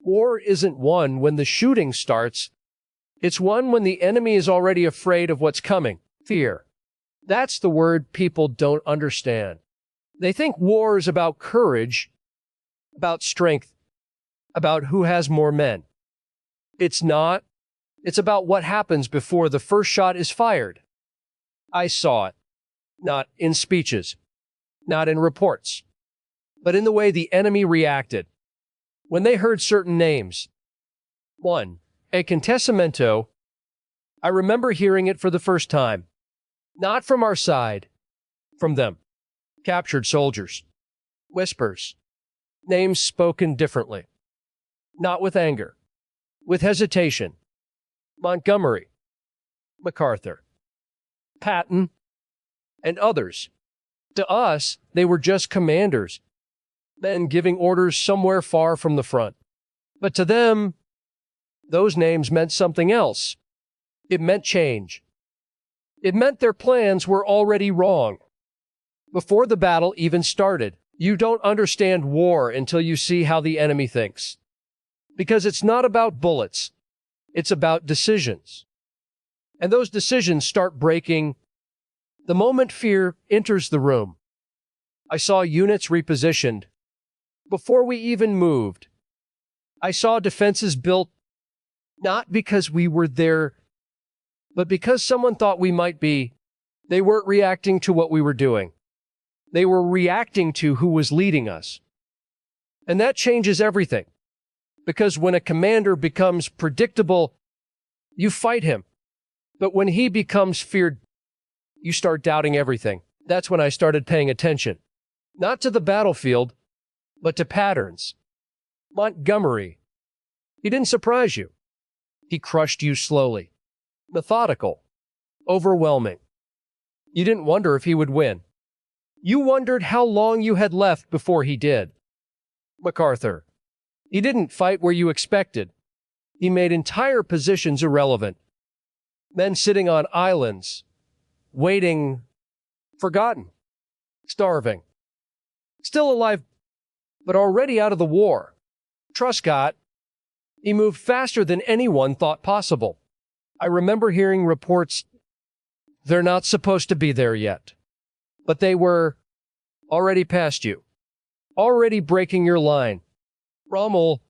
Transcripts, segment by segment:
War isn't won when the shooting starts. It's won when the enemy is already afraid of what's coming. Fear. That's the word people don't understand. They think war is about courage, about strength, about who has more men. It's not. It's about what happens before the first shot is fired. I saw it. Not in speeches, not in reports, but in the way the enemy reacted when they heard certain names. 1. A contestamento. I remember hearing it for the first time. Not from our side, from them. Captured soldiers. Whispers. Names spoken differently. Not with anger, with hesitation. Montgomery, MacArthur, Patton, and others. To us, they were just commanders, men giving orders somewhere far from the front. But to them, those names meant something else. It meant change. It meant their plans were already wrong. Before the battle even started, you don't understand war until you see how the enemy thinks. Because it's not about bullets. It's about decisions. And those decisions start breaking the moment fear enters the room. I saw units repositioned before we even moved. I saw defenses built not because we were there, but because someone thought we might be. They weren't reacting to what we were doing. They were reacting to who was leading us. And that changes everything. Because when a commander becomes predictable, you fight him. But when he becomes feared, you start doubting everything. That's when I started paying attention. Not to the battlefield, but to patterns. Montgomery. He didn't surprise you. He crushed you slowly. Methodical. Overwhelming. You didn't wonder if he would win. You wondered how long you had left before he did. MacArthur. He didn't fight where you expected. He made entire positions irrelevant. Men sitting on islands, waiting, forgotten, starving, still alive, but already out of the war. Truscott, he moved faster than anyone thought possible. I remember hearing reports, they're not supposed to be there yet, but they were already past you, already breaking your line. Rommel,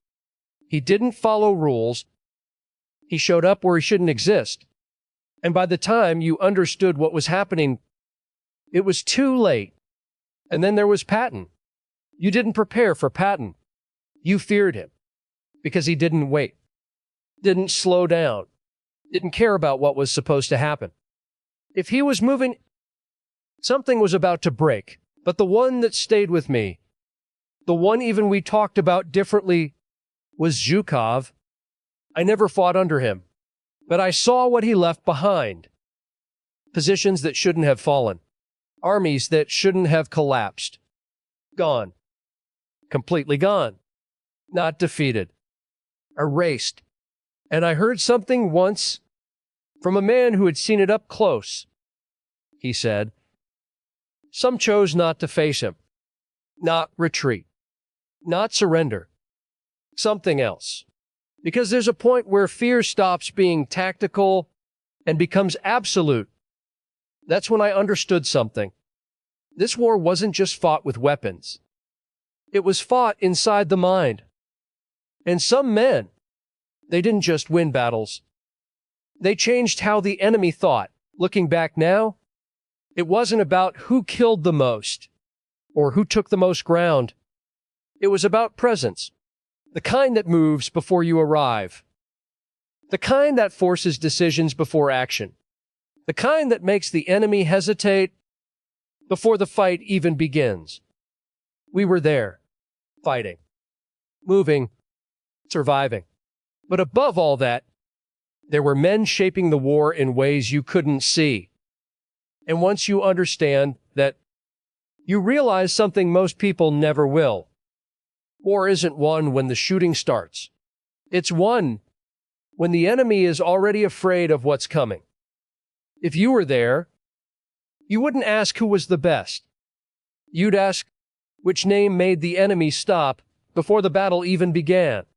he didn't follow rules. He showed up where he shouldn't exist. And by the time you understood what was happening, it was too late. And then there was Patton. You didn't prepare for Patton. You feared him because he didn't wait, didn't slow down, didn't care about what was supposed to happen. If he was moving, something was about to break. But the one that stayed with me, the one even we talked about differently, was Zhukov. I never fought under him, but I saw what he left behind. Positions that shouldn't have fallen. Armies that shouldn't have collapsed. Gone. Completely gone. Not defeated. Erased. And I heard something once from a man who had seen it up close. He said, some chose not to face him, not retreat, not surrender, something else. Because there's a point where fear stops being tactical and becomes absolute. That's when I understood something. This war wasn't just fought with weapons. It was fought inside the mind. And some men, they didn't just win battles. They changed how the enemy thought. Looking back now, it wasn't about who killed the most or who took the most ground. It was about presence, the kind that moves before you arrive, the kind that forces decisions before action, the kind that makes the enemy hesitate before the fight even begins. We were there, fighting, moving, surviving. But above all that, there were men shaping the war in ways you couldn't see. And once you understand that, you realize something most people never will. War isn't won when the shooting starts. It's won when the enemy is already afraid of what's coming. If you were there, you wouldn't ask who was the best. You'd ask which name made the enemy stop before the battle even began.